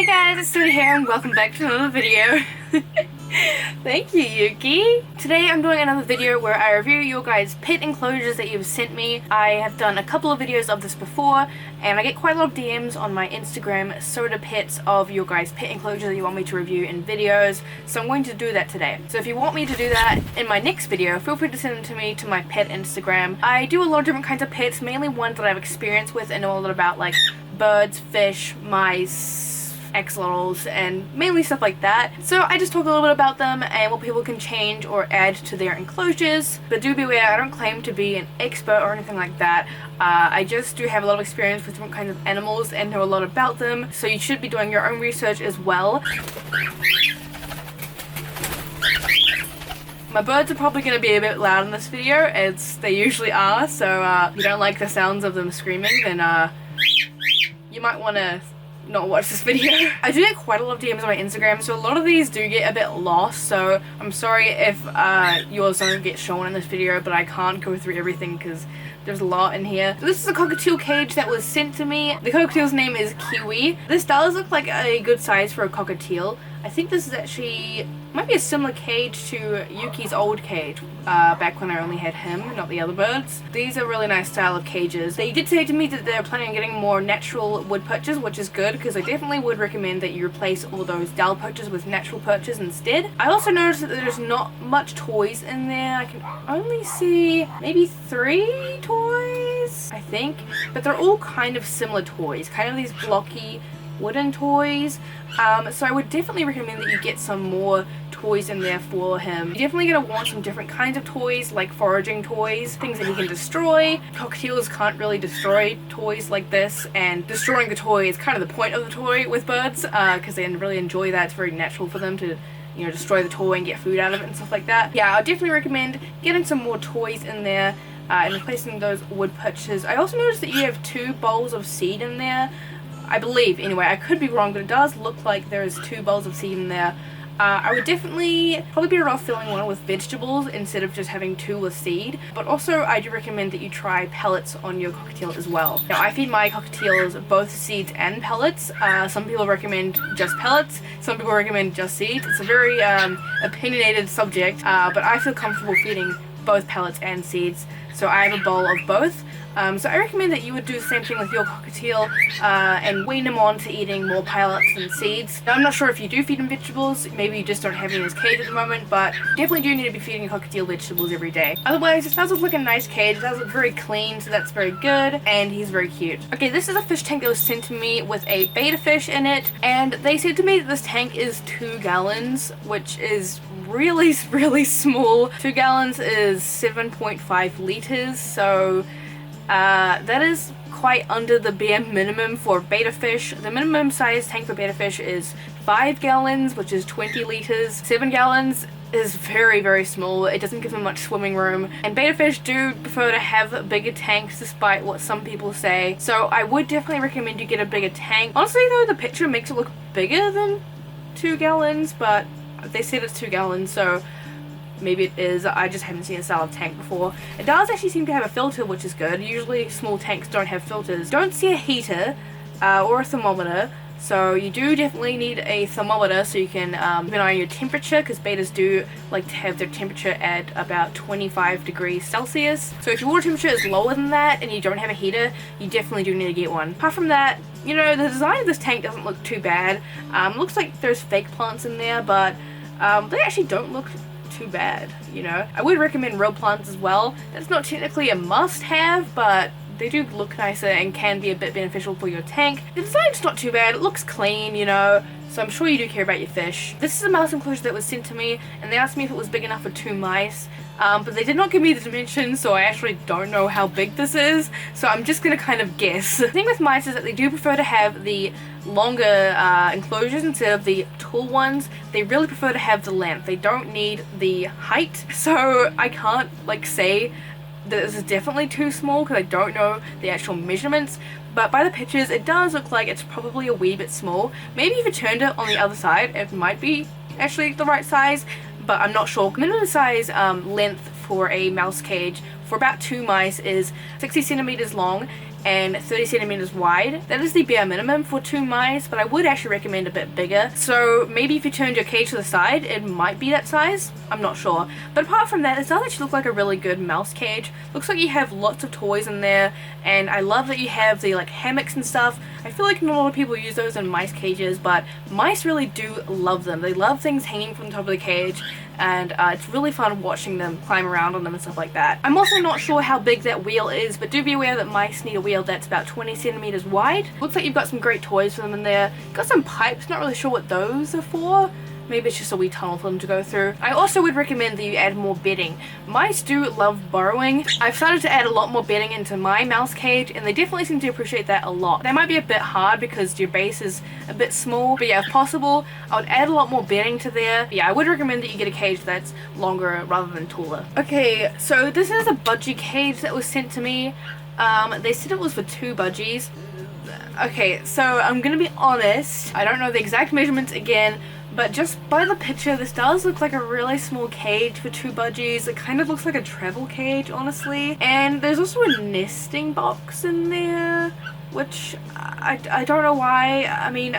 Hey guys, it's Sue here and welcome back to another video. Thank you, Yuki. Today I'm doing another video where I review your guys' pet enclosures that you've sent me. I have done a couple of videos of this before and I get quite a lot of DMs on my Instagram soda pets of your guys' pet enclosures that you want me to review in videos. So I'm going to do that today. So if you want me to do that in my next video, feel free to send them to me to my pet Instagram. I do a lot of different kinds of pets, mainly ones that I've experienced with and know a lot about, like birds, fish, mice, axolotls, and mainly stuff like that. So I just talk a little bit about them and what people can change or add to their enclosures. But do be aware, I don't claim to be an expert or anything like that. I just do have a lot of experience with different kinds of animals and know a lot about them. So you should be doing your own research as well. My birds are probably going to be a bit loud in this video, as they usually are. So if you don't like the sounds of them screaming, then you might want to not watch this video. I do get quite a lot of DMs on my Instagram, so a lot of these do get a bit lost, so I'm sorry if yours don't get shown in this video, but I can't go through everything because there's a lot in here. So this is a cockatiel cage that was sent to me. The cockatiel's name is Kiwi. This does look like a good size for a cockatiel. I think this is actually, might be a similar cage to Yuki's old cage, back when I only had him, not the other birds. These are really nice style of cages. They did say to me that they're planning on getting more natural wood perches, which is good, because I definitely would recommend that you replace all those dowel perches with natural perches instead. I also noticed that there's not much toys in there. I can only see maybe 3 toys, I think, but they're all kind of similar toys, kind of these blocky wooden toys. So I would definitely recommend that you get some more toys in there for him. You're definitely going to want some different kinds of toys, like foraging toys, things that he can destroy. Cockatiels can't really destroy toys like this, and destroying the toy is kind of the point of the toy with birds, because they really enjoy that. It's very natural for them to, you know, destroy the toy and get food out of it and stuff like that. Yeah, I'll definitely recommend getting some more toys in there and replacing those wood perches. I also noticed that you have 2 bowls of seed in there, I believe. Anyway, I could be wrong, but it does look like there's 2 bowls of seed in there. I would definitely probably be better off filling one with vegetables instead of just having 2 with seed. But also, I do recommend that you try pellets on your cockatiel as well. Now, I feed my cockatiels both seeds and pellets. Some people recommend just pellets, some people recommend just seeds. It's a very opinionated subject, but I feel comfortable feeding both pellets and seeds, so I have a bowl of both. So I recommend that you would do the same thing with your cockatiel and wean them on to eating more pellets than seeds. Now, I'm not sure if you do feed them vegetables, maybe you just don't have any in his cage at the moment, but definitely do need to be feeding your cockatiel vegetables every day. Otherwise, it does look like a nice cage, it does look very clean, so that's very good, and he's very cute. Okay, this is a fish tank that was sent to me with a betta fish in it, and they said to me that this tank is 2 gallons, which is really, really small. 2 gallons is 7.5 liters, so that is quite under the bare minimum for betta fish. The minimum size tank for betta fish is 5 gallons, which is 20 liters. 7 gallons is very, very small. It doesn't give them much swimming room, and betta fish do prefer to have bigger tanks despite what some people say, so I would definitely recommend you get a bigger tank. Honestly though, the picture makes it look bigger than 2 gallons, but they said it's 2 gallons, so maybe it is. I just haven't seen a style of tank before. It does actually seem to have a filter, which is good. Usually small tanks don't have filters. Don't see a heater or a thermometer, so you do definitely need a thermometer so you can keep an eye on your temperature, because bettas do like to have their temperature at about 25 degrees Celsius. So if your water temperature is lower than that and you don't have a heater, you definitely do need to get one. Apart from that, you know, the design of this tank doesn't look too bad. Looks like there's fake plants in there, but they actually don't look too bad, you know. I would recommend real plants as well. That's not technically a must-have, but they do look nicer and can be a bit beneficial for your tank. The design's not too bad. It looks clean, you know, so I'm sure you do care about your fish. This is a mouse enclosure that was sent to me, and they asked me if it was big enough for 2 mice. But they did not give me the dimensions, so I actually don't know how big this is, so I'm just gonna kind of guess. The thing with mice is that they do prefer to have the longer enclosures instead of the tall ones. They really prefer to have the length. They don't need the height, so I can't like say that this is definitely too small because I don't know the actual measurements, but by the pictures it does look like it's probably a wee bit small. Maybe if you turned it on the other side it might be actually the right size, but I'm not sure. Minimum size length for a mouse cage for about 2 mice is 60 centimeters long and 30 centimeters wide. That is the bare minimum for 2 mice, but I would actually recommend a bit bigger. So maybe if you turned your cage to the side, it might be that size. I'm not sure. But apart from that, it does actually look like a really good mouse cage. Looks like you have lots of toys in there, and I love that you have the like hammocks and stuff. I feel like not a lot of people use those in mice cages, but mice really do love them. They love things hanging from the top of the cage, and it's really fun watching them climb around on them and stuff like that. I'm also not sure how big that wheel is, but do be aware that mice need a wheel that's about 20 centimeters wide. Looks like you've got some great toys for them in there. Got some pipes, not really sure what those are for. Maybe it's just a wee tunnel for them to go through. I also would recommend that you add more bedding. Mice do love burrowing. I've started to add a lot more bedding into my mouse cage, and they definitely seem to appreciate that a lot. They might be a bit hard because your base is a bit small, but yeah, if possible, I would add a lot more bedding to there. But yeah, I would recommend that you get a cage that's longer rather than taller. Okay, so this is a budgie cage that was sent to me. They said it was for 2 budgies. Okay, so I'm gonna be honest, I don't know the exact measurements again, but just by the picture, this does look like a really small cage for 2 budgies. It kind of looks like a travel cage, honestly. And there's also a nesting box in there, which I don't know why. I mean,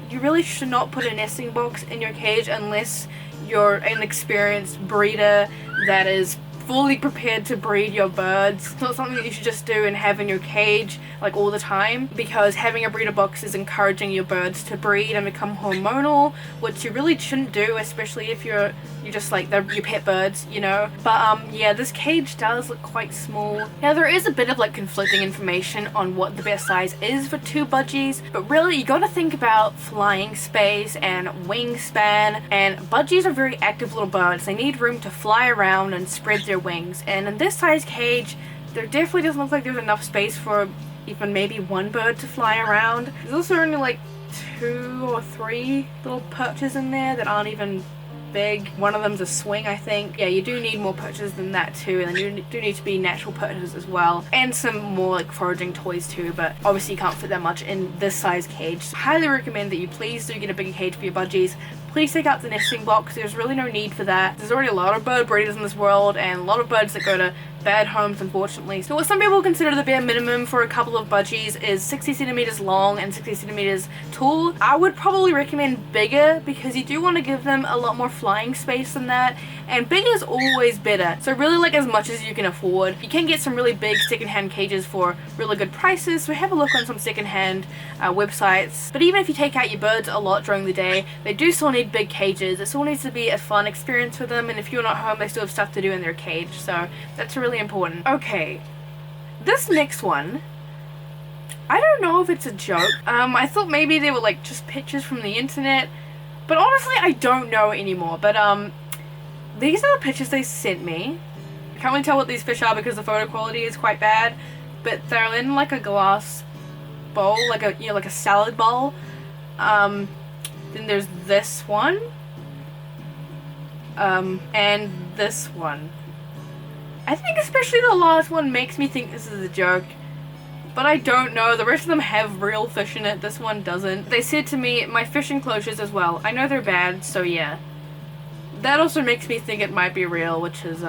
you really should not put a nesting box in your cage unless you're an experienced breeder that is fully prepared to breed your birds. It's not something that you should just do and have in your cage like all the time, because having a breeder box is encouraging your birds to breed and become hormonal, which you really shouldn't do, especially if you're just like your pet birds, you know. But yeah, this cage does look quite small. Now there is a bit of like conflicting information on what the best size is for 2 budgies, but really you got to think about flying space and wingspan, and budgies are very active little birds. They need room to fly around and spread their wings, and in this size cage there definitely doesn't look like there's enough space for even maybe 1 bird to fly around. There's also only like 2 or 3 little perches in there that aren't even big. One of them's a swing, I think. Yeah, you do need more perches than that too, and then you do need to be natural perches as well, and some more like foraging toys too, but obviously you can't fit that much in this size cage. So I highly recommend that you please do get a bigger cage for your budgies. Please take out the nesting box. There's really no need for that. There's already a lot of bird breeders in this world, and a lot of birds that go to bad homes, unfortunately. So what some people consider the bare minimum for a couple of budgies is 60 centimeters long and 60 centimeters tall. I would probably recommend bigger, because you do want to give them a lot more flying space than that, and bigger is always better. So really like as much as you can afford. You can get some really big secondhand cages for really good prices, so have a look on some secondhand websites. But even if you take out your birds a lot during the day, they do still need big cages. It still needs to be a fun experience for them, and if you're not home, they still have stuff to do in their cage, so that's really important. Okay, this next one, I don't know if it's a joke. I thought maybe they were like just pictures from the internet, but honestly I don't know anymore. But these are the pictures they sent me. I can't really tell what these fish are because the photo quality is quite bad, but they're in like a glass bowl, like a, you know, like a salad bowl. Then there's this one, and this one. I think especially the last one makes me think this is a joke, but I don't know. The rest of them have real fish in it. This one doesn't. They said to me, my fish enclosures as well. I know they're bad, so yeah. That also makes me think it might be real, which is,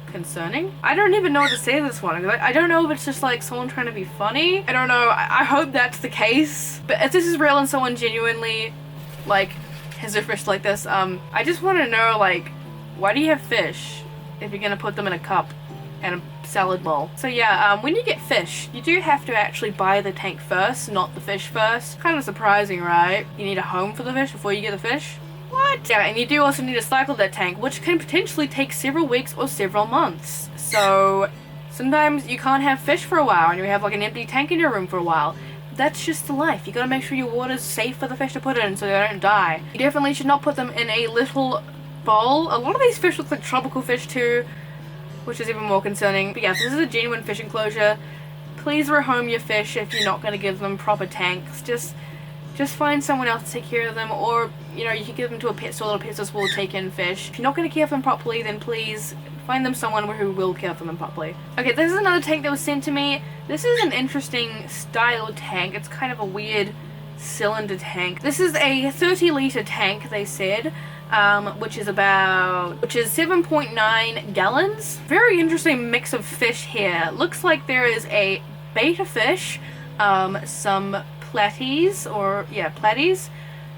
concerning. I don't even know what to say to this one. I don't know if it's just like someone trying to be funny. I don't know. I hope that's the case. But if this is real and someone genuinely, like, has their fish like this, I just want to know, like, why do you have fish if you're gonna put them in a cup and a salad bowl? So yeah, when you get fish, you do have to actually buy the tank first, not the fish first. Kind of surprising, right? You need a home for the fish before you get the fish? What? Yeah, and you do also need to cycle that tank, which can potentially take several weeks or several months. So sometimes you can't have fish for a while and you have like an empty tank in your room for a while. That's just the life. You gotta make sure your water's safe for the fish to put in so they don't die. You definitely should not put them in a little bowl. A lot of these fish look like tropical fish too, which is even more concerning. But yeah, if this is a genuine fish enclosure, please rehome your fish if you're not going to give them proper tanks. Just find someone else to take care of them, or you know, you can give them to a pet store. Little pet stores will take in fish. If you're not going to care for them properly, then please find them someone who will care for them properly. Okay, this is another tank that was sent to me. This is an interesting style tank. It's kind of a weird cylinder tank. This is a 30-liter tank, they said. which is 7.9 gallons. Very interesting mix of fish here. Looks like there is a betta fish, some platies,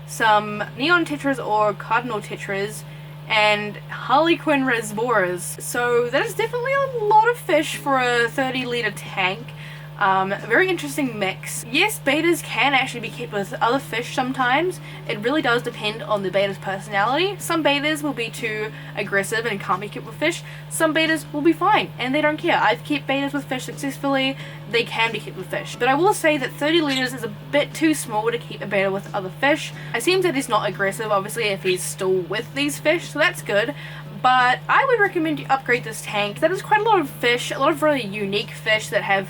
some neon tetras or cardinal tetras, and harlequin rasboras. So that is definitely a lot of fish for a 30-litre tank. Very interesting mix. Yes, bettas can actually be kept with other fish sometimes. It really does depend on the betta's personality. Some bettas will be too aggressive and can't be kept with fish. Some bettas will be fine and they don't care. I've kept bettas with fish successfully. They can be kept with fish. But I will say that 30 litres is a bit too small to keep a betta with other fish. It seems that he's not aggressive, obviously, if he's still with these fish, so that's good. But I would recommend you upgrade this tank. That is quite a lot of fish, a lot of really unique fish that have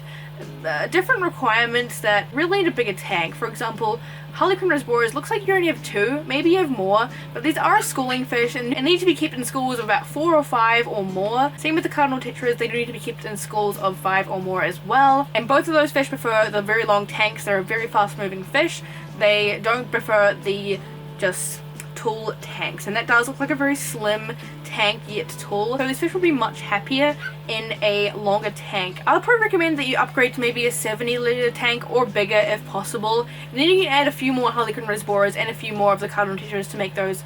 different requirements that really need a bigger tank. For example, harlequin rasboras, looks like you only have 2, maybe you have more, but these are schooling fish and need to be kept in schools of about 4 or 5 or more. Same with the cardinal tetras, they do need to be kept in schools of 5 or more as well. And both of those fish prefer the very long tanks. They're very fast moving fish. They don't prefer the just tall tanks, and that does look like a very slim tank yet tall, so these fish will be much happier in a longer tank. I'll probably recommend that you upgrade to maybe a 70-litre tank or bigger if possible, and then you can add a few more harlequin rasboras and a few more of the cardinal tetras to make those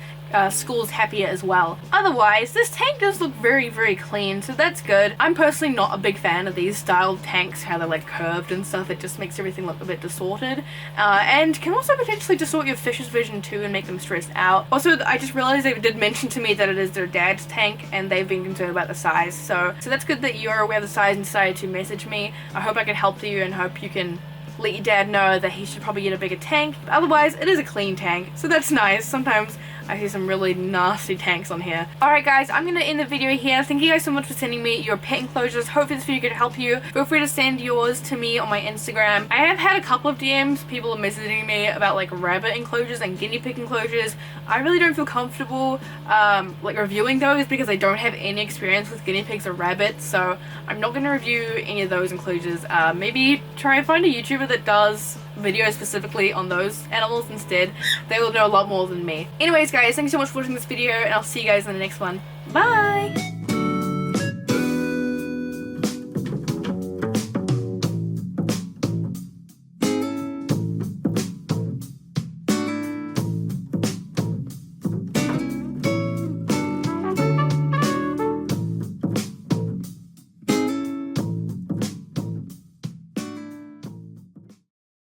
schools happier as well. Otherwise, this tank does look very, very clean, so that's good. I'm personally not a big fan of these style tanks, how they're like curved and stuff. It just makes everything look a bit distorted, and can also potentially distort your fish's vision too and make them stressed out. Also, I just realized they did mention to me that it is their dad's tank and they've been concerned about the size, so that's good that you're aware of the size and decided to message me. I hope I can help you and hope you can let your dad know that he should probably get a bigger tank. But otherwise, it is a clean tank, so that's nice. Sometimes I see some really nasty tanks on here. Alright guys, I'm going to end the video here. Thank you guys so much for sending me your pet enclosures. Hopefully this video could help you. Feel free to send yours to me on my Instagram. I have had a couple of DMs. People are messaging me about like rabbit enclosures and guinea pig enclosures. I really don't feel comfortable like reviewing those because I don't have any experience with guinea pigs or rabbits. So I'm not going to review any of those enclosures. Maybe try and find a YouTuber that does videos specifically on those animals instead. They will know a lot more than me. Anyways guys, thanks so much for watching this video and I'll see you guys in the next one. Bye!